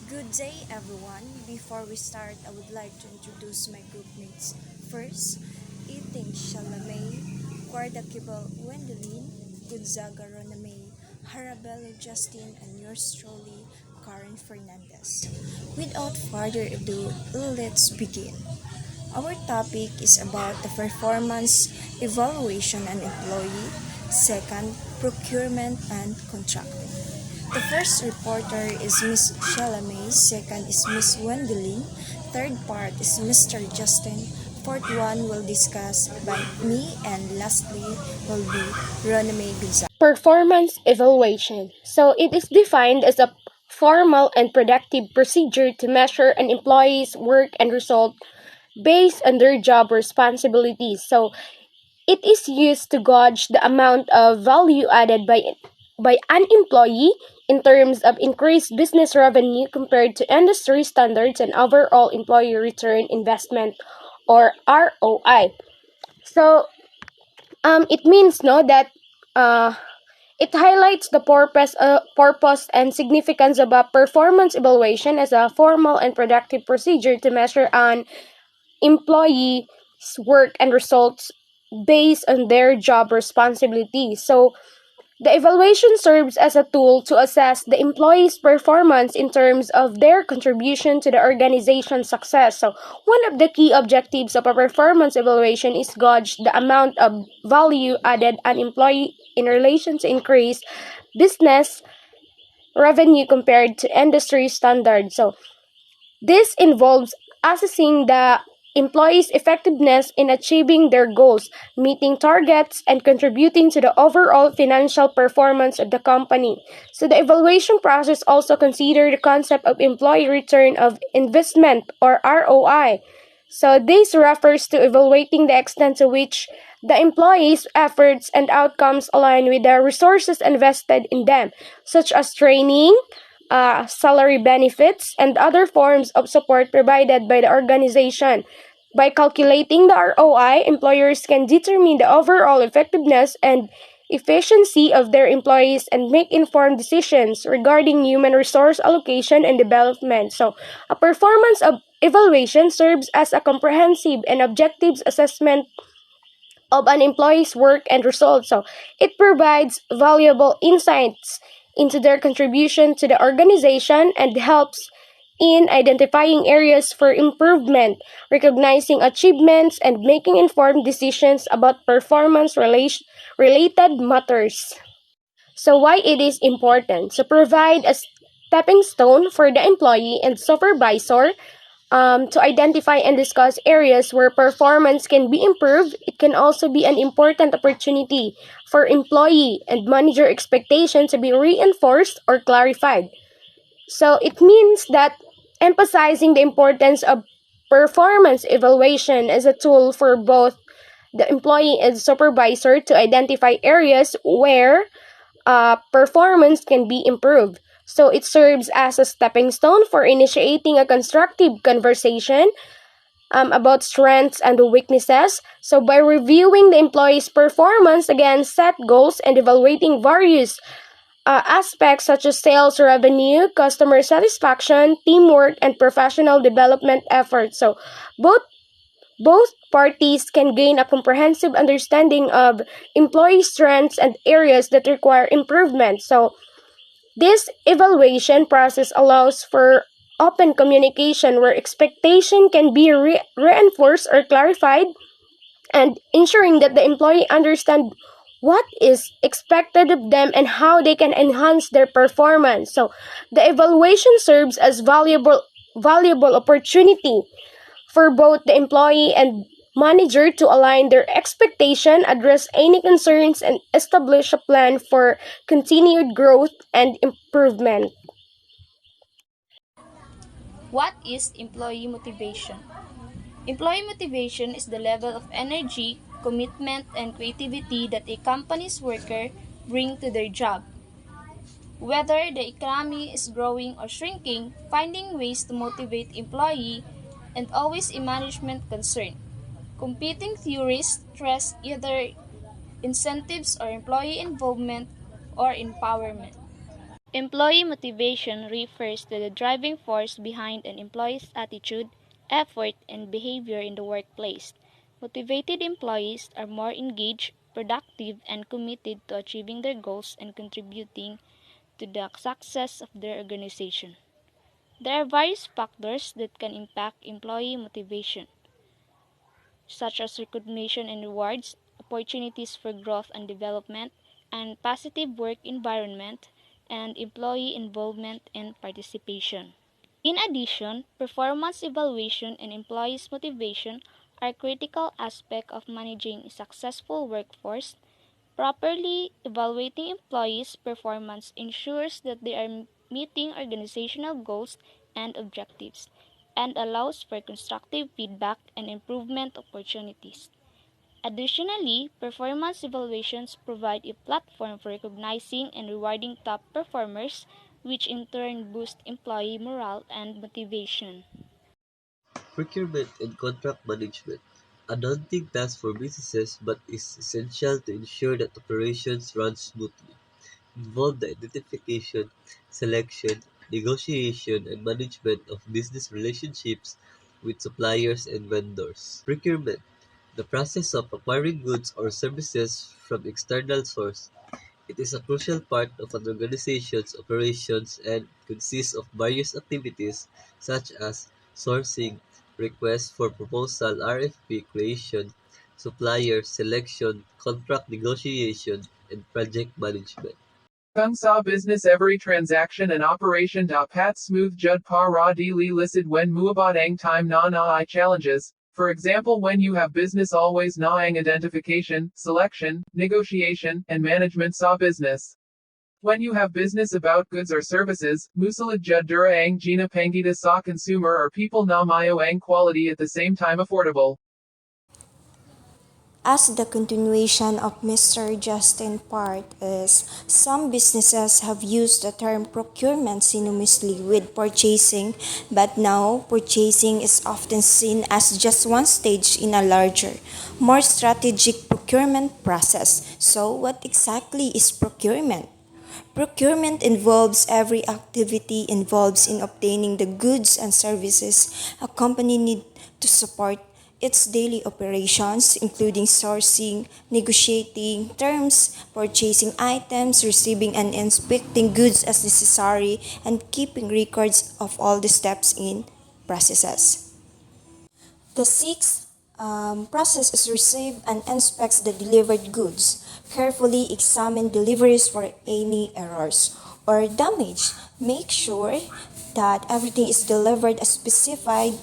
Good day, everyone. Before we start, I would like to introduce my groupmates. First, Eating Chalamet, Guarda Kibal Wendelin, Gonzaga Roname, Harabello Justin, and yours truly, Karen Fernandez. Without further ado, let's begin. Our topic is about the performance evaluation and employee, second, procurement and contracting. The first reporter is Miss Chalamet, second is Miss Wendeling, third part is Mr. Justin, fourth one will discuss by me, and lastly will be Roname Gonzaga. Performance evaluation. So it is defined as a formal and productive procedure to measure an employee's work and result based on their job responsibilities. So it is used to gauge the amount of value added by an employee in terms of increased business revenue compared to industry standards and overall employee return investment or ROI. So it means no that uh, it highlights the purpose and significance of a performance evaluation as a formal and productive procedure to measure an employee's work and results based on their job responsibilities. So the evaluation serves as a tool to assess the employee's performance in terms of their contribution to the organization's success. So, one of the key objectives of a performance evaluation is gauge the amount of value added an employee in relation to increased business revenue compared to industry standards. So, this involves assessing the employees' effectiveness in achieving their goals, meeting targets, and contributing to the overall financial performance of the company. So the evaluation process also considers the concept of employee return of investment or ROI. So this refers to evaluating the extent to which the employees' efforts and outcomes align with the resources invested in them, such as training, salary benefits, and other forms of support provided by the organization. By calculating the ROI, employers can determine the overall effectiveness and efficiency of their employees and make informed decisions regarding human resource allocation and development. So, a performance of evaluation serves as a comprehensive and objective assessment of an employee's work and results. So it provides valuable insights into their contribution to the organization and helps in identifying areas for improvement, recognizing achievements, and making informed decisions about related matters. So why it is important? To provide a stepping stone for the employee and supervisor to identify and discuss areas where performance can be improved. It can also be an important opportunity for employee and manager expectations to be reinforced or clarified. So it means that emphasizing the importance of performance evaluation as a tool for both the employee and supervisor to identify areas where performance can be improved. So it serves as a stepping stone for initiating a constructive conversation about strengths and weaknesses. So by reviewing the employee's performance against set goals and evaluating various aspects such as sales revenue, customer satisfaction, teamwork, and professional development efforts. So both parties can gain a comprehensive understanding of employee strengths and areas that require improvement. So this evaluation process allows for open communication where expectation can be reinforced or clarified and ensuring that the employee understand what is expected of them and how they can enhance their performance. So the evaluation serves as valuable opportunity for both the employee and manager to align their expectation, address any concerns, and establish a plan for continued growth and improvement. What is employee motivation? Employee motivation is the level of energy, commitment, and creativity that a company's worker bring to their job. Whether the economy is growing or shrinking, finding ways to motivate employee and always a management concern. Competing theories stress either incentives or employee involvement or empowerment. Employee motivation refers to the driving force behind an employee's attitude, effort, and behavior in the workplace. Motivated employees are more engaged, productive, and committed to achieving their goals and contributing to the success of their organization. There are various factors that can impact employee motivation, such as recognition and rewards, opportunities for growth and development, and positive work environment, and employee involvement and participation. In addition, performance evaluation and employees' motivation are critical aspects of managing a successful workforce. Properly evaluating employees' performance ensures that they are meeting organizational goals and objectives, and allows for constructive feedback and improvement opportunities. Additionally, performance evaluations provide a platform for recognizing and rewarding top performers, which in turn boosts employee morale and motivation. Procurement and contract management: a daunting task for businesses but is essential to ensure that operations run smoothly. Involve the identification, selection, negotiation, and management of business relationships with suppliers and vendors. Procurement: the process of acquiring goods or services from external source. It is a crucial part of an organization's operations and consists of various activities such as sourcing, request for proposal (RFP) creation, supplier selection, contract negotiation, and project management. Kung sa business every transaction and operation da pat smooth jud pa ra di li listed when muabot ang time na I challenges. For example, when you have business always na ang identification, selection, negotiation, and management sa business. When you have business about goods or services, musalad jud dura ang gina pangita sa consumer or people na mayo ang quality at the same time affordable. As the continuation of Mr. Justin part is, some businesses have used the term procurement synonymously with purchasing, but now purchasing is often seen as just one stage in a larger, more strategic procurement process. So, what exactly is procurement? Procurement involves every activity involved in obtaining the goods and services a company need to support its daily operations, including sourcing, negotiating terms, purchasing items, receiving and inspecting goods as necessary, and keeping records of all the steps in processes. The sixth process is receive and inspects the delivered goods. Carefully examine deliveries for any errors or damage. Make sure that everything is delivered as specified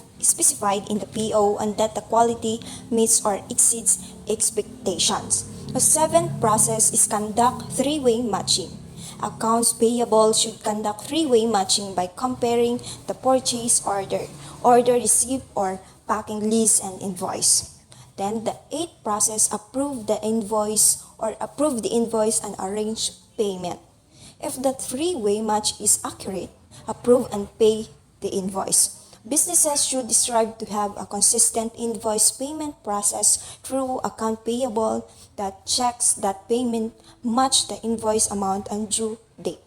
in the PO and that the quality meets or exceeds expectations. The seventh process is conduct three-way matching. Accounts payable should conduct three-way matching by comparing the purchase order received, or packing list and invoice. Then the eighth process, approve the invoice and arrange payment. If the three-way match is accurate, approve and pay the invoice. Businesses should strive to have a consistent invoice payment process through account payable that checks that payment match the invoice amount and due date.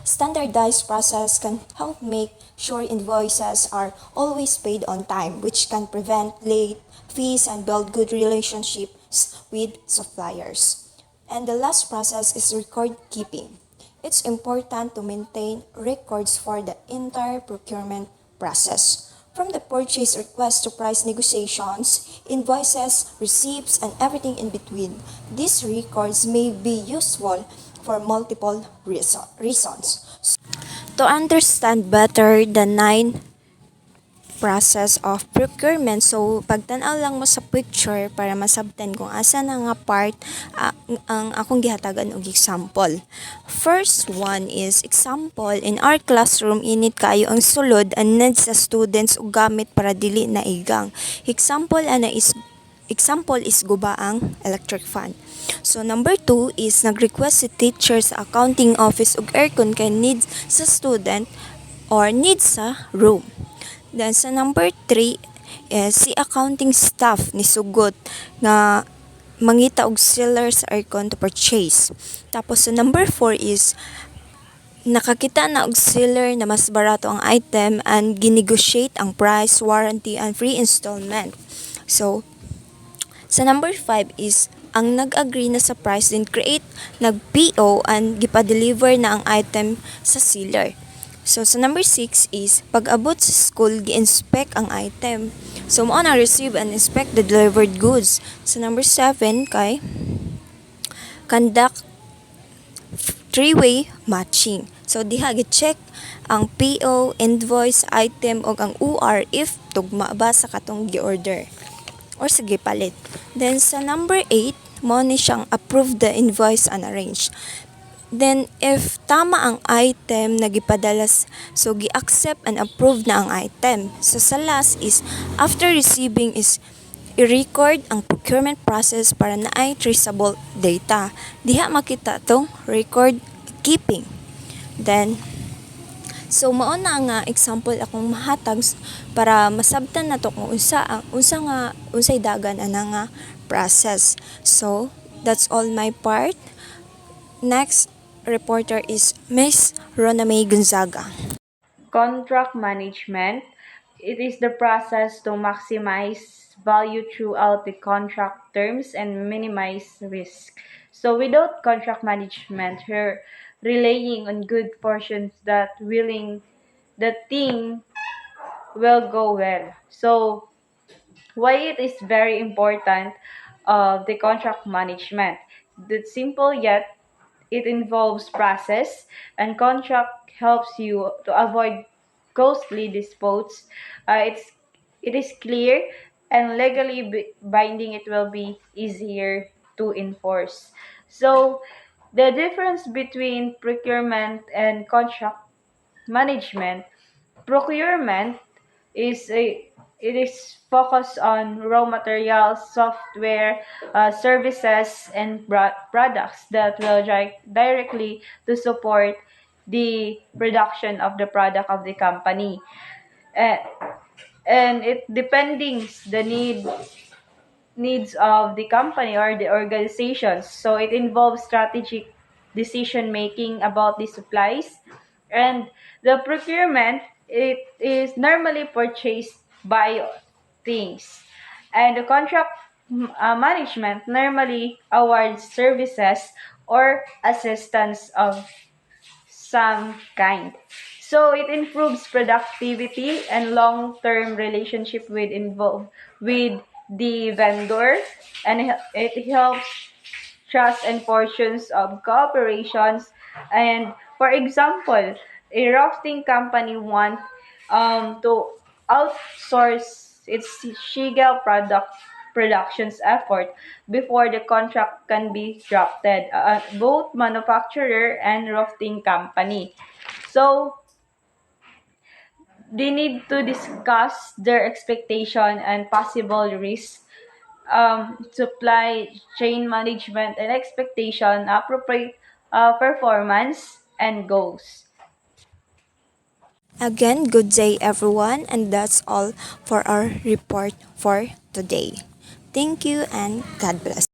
Standardized process can help make sure invoices are always paid on time, which can prevent late fees and build good relationships with suppliers. And the last process is record keeping. It's important to maintain records for the entire procurement process. From the purchase request to price negotiations, invoices, receipts, and everything in between, these records may be useful for multiple reasons. To understand better the nine process of procurement, so pagtanaw lang mo sa picture para masabtan kung asa na nga part ang akong gihatagan og example. First one is example: in our classroom init kayo ang sulod and need sa students og gamit para dili na igang. Example is guba ang electric fan. So number 2 is nag-request si teacher sa accounting office og aircon kay needs sa student or needs sa room. Then sa number 3 is si accounting staff ni sugot nga mangita og seller sa aircon to purchase. Tapos sa number 4 is Nakakita na og seller na mas barato ang item and ginegotiate ang price, warranty, and free installment. So, sa number 5 is ang nag-agree na sa price then create nag-PO and gipa-deliver na ang item sa seller. So sa number 6 is pag-abot sa school gi-inspect ang item. So mo na receive and inspect the delivered goods. Sa number 7 kay conduct three-way matching. So diha gi-check ang PO, invoice, item ug ang UR if tugma ba sa katong gi-order or sige palit. Then sa number 8, mo ni siyang approve the invoice and arrange. Then if tama ang item na gipadalas, so gi-accept and approve na ang item. So sa last is after receiving is i-record ang procurement process para naay traceable data. Diha makita tong record keeping. Then so mao na nga example akong mahatag para masabtan nato kung unsay dagan ana nga process. So that's all my part. Next reporter is Miss Rona May Gonzaga. Contract management. It is the process to maximize value throughout the contract terms and minimize risk. So without contract management, her relying on good portions that willing the thing will go well. So why it is very important of the contract management. It's simple yet it involves process and contract helps you to avoid costly disputes. It is clear and legally binding. It will be easier to enforce. So the difference between procurement and contract management. Procurement is it is focused on raw materials, software, services, and products that will directly to support the production of the product of the company. Uh, and it depending the needs of the company or the organizations. So it involves strategic decision making about the supplies and the procurement. It is normally purchased by things and the contract management normally awards services or assistance of some kind. So it improves productivity and long-term relationship with the vendor, and it helps trust and fortunes of cooperations. And for example, a rafting company want to outsource its Shigel productions effort before the contract can be drafted, both manufacturer and rafting company. So they need to discuss their expectation and possible risks, supply chain management and expectation, appropriate performance and goals. Again, good day everyone, and that's all for our report for today. Thank you and God bless.